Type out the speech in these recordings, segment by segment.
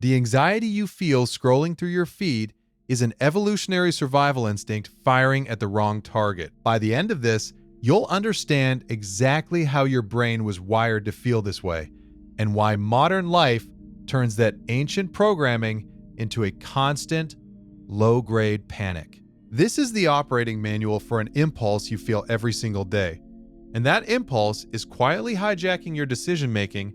The anxiety you feel scrolling through your feed is an evolutionary survival instinct firing at the wrong target. By the end of this, you'll understand exactly how your brain was wired to feel this way and why modern life turns that ancient programming into a constant, low-grade panic. This is the operating manual for an impulse you feel every single day. And that impulse is quietly hijacking your decision-making,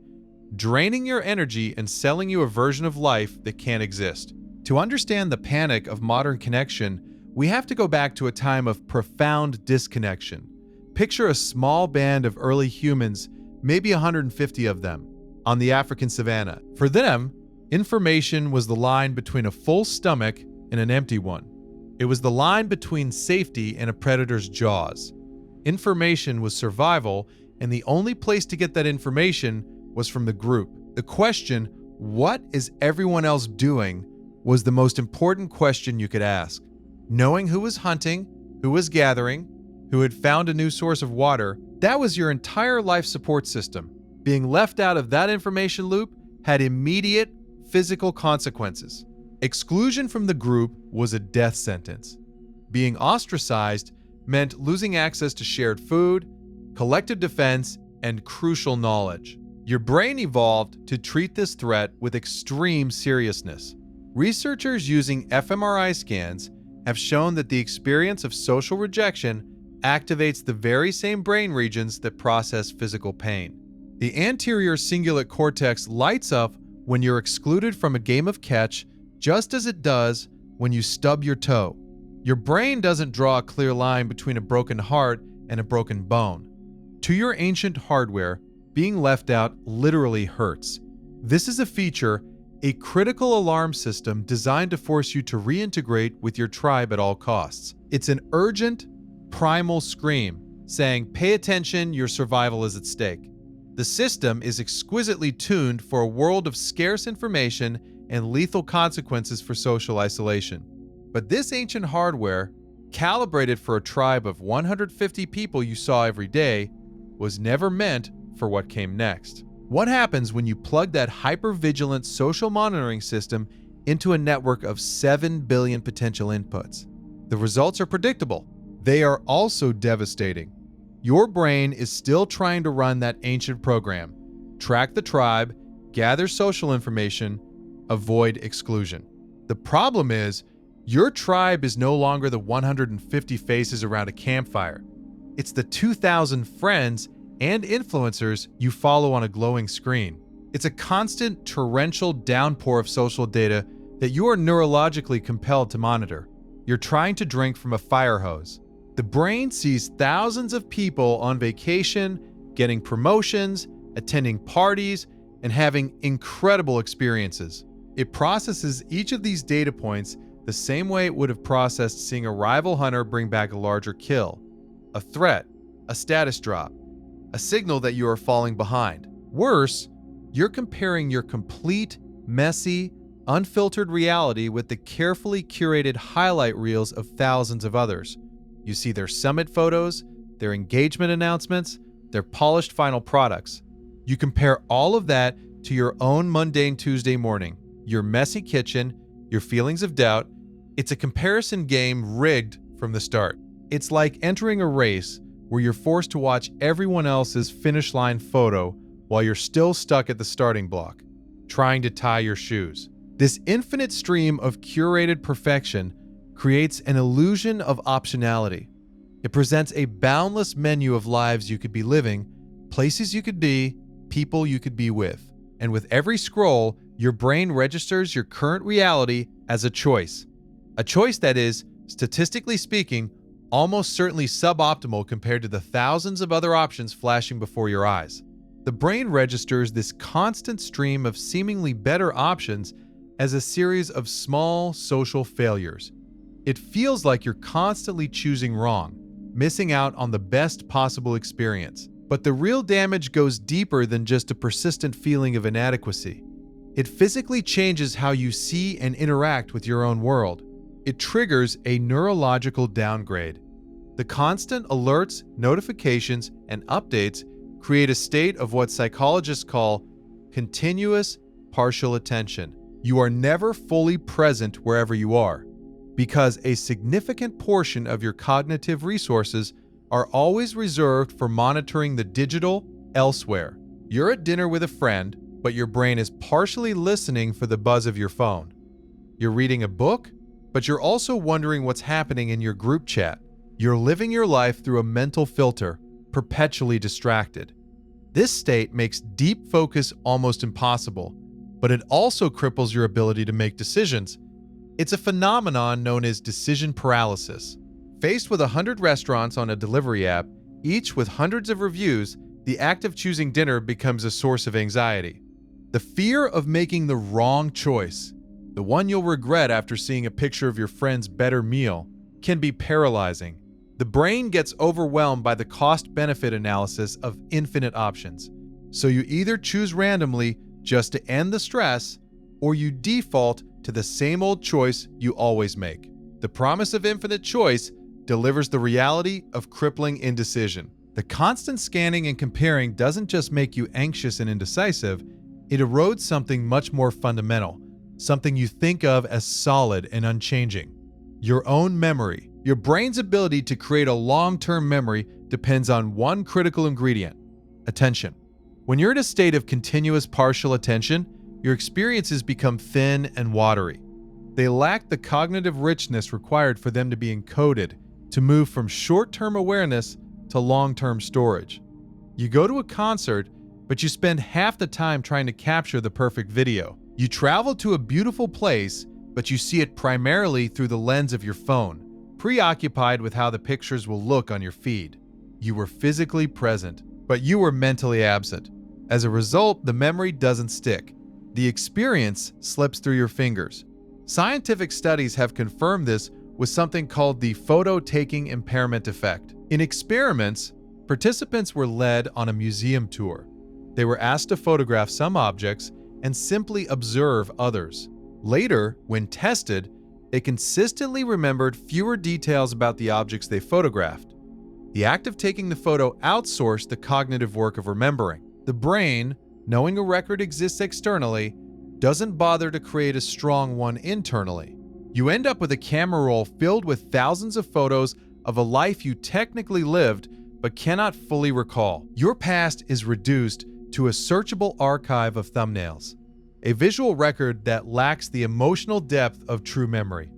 draining your energy, and selling you a version of life that can't exist. To understand the panic of modern connection, we have to go back to a time of profound disconnection. Picture a small band of early humans, maybe 150 of them, on the African savanna. For them, information was the line between a full stomach and an empty one. It was the line between safety and a predator's jaws. Information was survival, and the only place to get that information was from the group. The question, "What is everyone else doing?" was the most important question you could ask. Knowing who was hunting, who was gathering, who had found a new source of water, that was your entire life support system. Being left out of that information loop had immediate physical consequences. Exclusion from the group was a death sentence. Being ostracized meant losing access to shared food, collective defense, and crucial knowledge. Your brain evolved to treat this threat with extreme seriousness. Researchers using fMRI scans have shown that the experience of social rejection activates the very same brain regions that process physical pain. The anterior cingulate cortex lights up when you're excluded from a game of catch, just as it does when you stub your toe. Your brain doesn't draw a clear line between a broken heart and a broken bone. To your ancient hardware, being left out literally hurts. This is a feature, a critical alarm system designed to force you to reintegrate with your tribe at all costs. It's an urgent, primal scream saying, "Pay attention, your survival is at stake." The system is exquisitely tuned for a world of scarce information and lethal consequences for social isolation. But this ancient hardware, calibrated for a tribe of 150 people you saw every day, was never meant for what came next. What happens when you plug that hyper-vigilant social monitoring system into a network of 7 billion potential inputs? The results are predictable. They are also devastating. Your brain is still trying to run that ancient program: track the tribe, gather social information, avoid exclusion. The problem is, your tribe is no longer the 150 faces around a campfire. It's the 2,000 friends and influencers you follow on a glowing screen. It's a constant torrential downpour of social data that you are neurologically compelled to monitor. You're trying to drink from a fire hose. The brain sees thousands of people on vacation, getting promotions, attending parties, and having incredible experiences. It processes each of these data points the same way it would have processed seeing a rival hunter bring back a larger kill, a threat, a status drop, a signal that you are falling behind. Worse, you're comparing your complete, messy, unfiltered reality with the carefully curated highlight reels of thousands of others. You see their summit photos, their engagement announcements, their polished final products. You compare all of that to your own mundane Tuesday morning, your messy kitchen, your feelings of doubt. It's a comparison game rigged from the start. It's like entering a race where you're forced to watch everyone else's finish line photo while you're still stuck at the starting block, trying to tie your shoes. This infinite stream of curated perfection creates an illusion of optionality. It presents a boundless menu of lives you could be living, places you could be, people you could be with. And with every scroll, your brain registers your current reality as a choice. A choice that is, statistically speaking, almost certainly suboptimal compared to the thousands of other options flashing before your eyes. The brain registers this constant stream of seemingly better options as a series of small social failures. It feels like you're constantly choosing wrong, missing out on the best possible experience. But the real damage goes deeper than just a persistent feeling of inadequacy. It physically changes how you see and interact with your own world. It triggers a neurological downgrade. The constant alerts, notifications, and updates create a state of what psychologists call continuous partial attention. You are never fully present wherever you are, because a significant portion of your cognitive resources are always reserved for monitoring the digital elsewhere. You're at dinner with a friend, but your brain is partially listening for the buzz of your phone. You're reading a book, but you're also wondering what's happening in your group chat. You're living your life through a mental filter, perpetually distracted. This state makes deep focus almost impossible, but it also cripples your ability to make decisions. It's a phenomenon known as decision paralysis. Faced with 100 restaurants on a delivery app, each with hundreds of reviews, the act of choosing dinner becomes a source of anxiety. The fear of making the wrong choice, the one you'll regret after seeing a picture of your friend's better meal, can be paralyzing. The brain gets overwhelmed by the cost-benefit analysis of infinite options. So you either choose randomly just to end the stress, or you default to the same old choice you always make. The promise of infinite choice delivers the reality of crippling indecision. The constant scanning and comparing doesn't just make you anxious and indecisive, it erodes something much more fundamental, something you think of as solid and unchanging: your own memory. Your brain's ability to create a long-term memory depends on one critical ingredient: attention. When you're in a state of continuous partial attention, your experiences become thin and watery. They lack the cognitive richness required for them to be encoded, to move from short-term awareness to long-term storage. You go to a concert, but you spend half the time trying to capture the perfect video. You travel to a beautiful place, but you see it primarily through the lens of your phone, preoccupied with how the pictures will look on your feed. You were physically present, but you were mentally absent. As a result, the memory doesn't stick. The experience slips through your fingers. Scientific studies have confirmed this with something called the photo-taking impairment effect. In experiments, participants were led on a museum tour. They were asked to photograph some objects and simply observe others. Later, when tested, they consistently remembered fewer details about the objects they photographed. The act of taking the photo outsourced the cognitive work of remembering. The brain, knowing a record exists externally, doesn't bother to create a strong one internally. You end up with a camera roll filled with thousands of photos of a life you technically lived but cannot fully recall. Your past is reduced to a searchable archive of thumbnails, a visual record that lacks the emotional depth of true memory.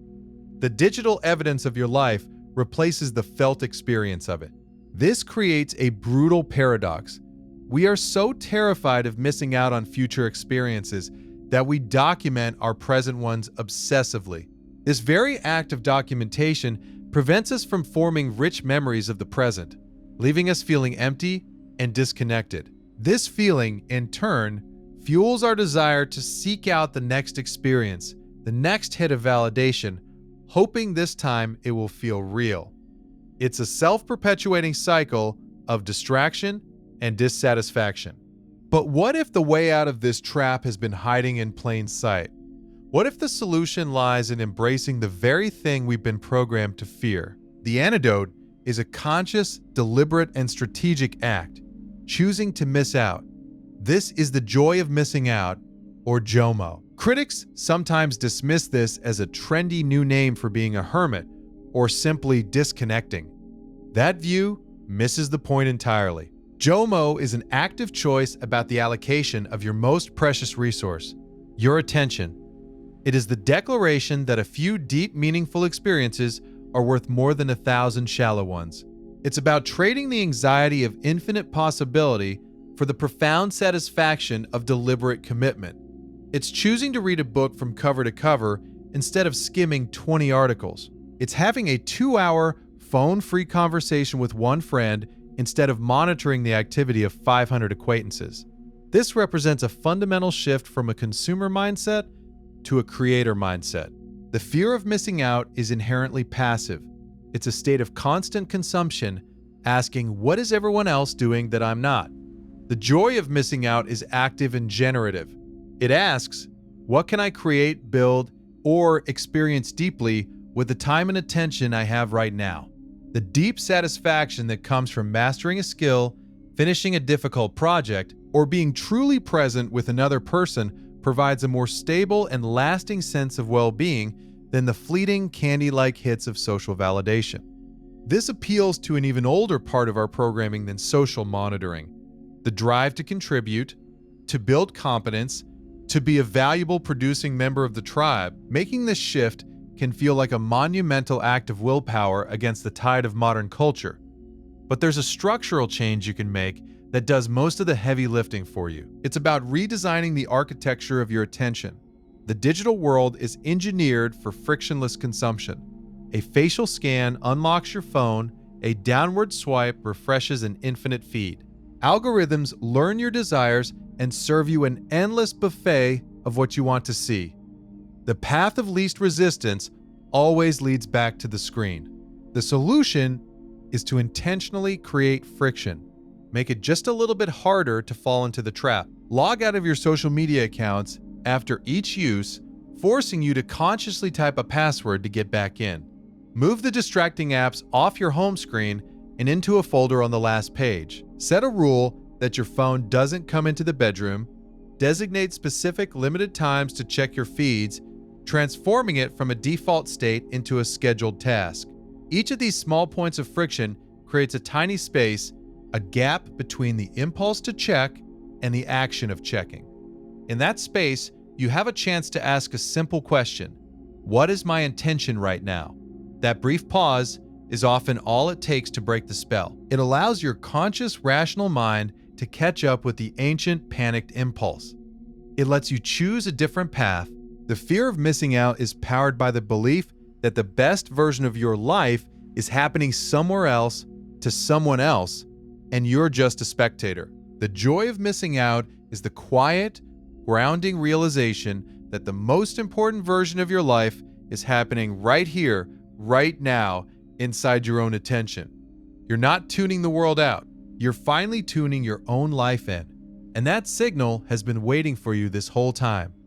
The digital evidence of your life replaces the felt experience of it. This creates a brutal paradox. We are so terrified of missing out on future experiences that we document our present ones obsessively. This very act of documentation prevents us from forming rich memories of the present, leaving us feeling empty and disconnected. This feeling, in turn, fuels our desire to seek out the next experience, the next hit of validation, hoping this time it will feel real. It's a self-perpetuating cycle of distraction and dissatisfaction. But what if the way out of this trap has been hiding in plain sight? What if the solution lies in embracing the very thing we've been programmed to fear? The antidote is a conscious, deliberate, and strategic act, choosing to miss out. This is the joy of missing out, or JOMO. Critics sometimes dismiss this as a trendy new name for being a hermit, or simply disconnecting. That view misses the point entirely. JOMO is an active choice about the allocation of your most precious resource, your attention. It is the declaration that a few deep, meaningful experiences are worth more than 1,000 shallow ones. It's about trading the anxiety of infinite possibility for the profound satisfaction of deliberate commitment. It's choosing to read a book from cover to cover instead of skimming 20 articles. It's having a 2-hour, phone-free conversation with one friend instead of monitoring the activity of 500 acquaintances. This represents a fundamental shift from a consumer mindset to a creator mindset. The fear of missing out is inherently passive. It's a state of constant consumption, asking, what is everyone else doing that I'm not? The joy of missing out is active and generative. It asks, what can I create, build, or experience deeply with the time and attention I have right now? The deep satisfaction that comes from mastering a skill, finishing a difficult project, or being truly present with another person provides a more stable and lasting sense of well-being than the fleeting candy-like hits of social validation. This appeals to an even older part of our programming than social monitoring: the drive to contribute, to build competence, to be a valuable producing member of the tribe. Making this shift can feel like a monumental act of willpower against the tide of modern culture. But there's a structural change you can make that does most of the heavy lifting for you. It's about redesigning the architecture of your attention. The digital world is engineered for frictionless consumption. A facial scan unlocks your phone, a downward swipe refreshes an infinite feed. Algorithms learn your desires and serve you an endless buffet of what you want to see. The path of least resistance always leads back to the screen. The solution is to intentionally create friction. Make it just a little bit harder to fall into the trap. Log out of your social media accounts after each use, forcing you to consciously type a password to get back in. Move the distracting apps off your home screen and into a folder on the last page. Set a rule that your phone doesn't come into the bedroom. Designate specific limited times to check your feeds, transforming it from a default state into a scheduled task. Each of these small points of friction creates a tiny space, a gap between the impulse to check and the action of checking. In that space, you have a chance to ask a simple question: what is my intention right now? That brief pause is often all it takes to break the spell. It allows your conscious, rational mind to catch up with the ancient, panicked impulse. It lets you choose a different path. The fear of missing out is powered by the belief that the best version of your life is happening somewhere else to someone else, and you're just a spectator. The joy of missing out is the quiet, grounding realization that the most important version of your life is happening right here, right now, inside your own attention. You're not tuning the world out. You're finally tuning your own life in. And that signal has been waiting for you this whole time.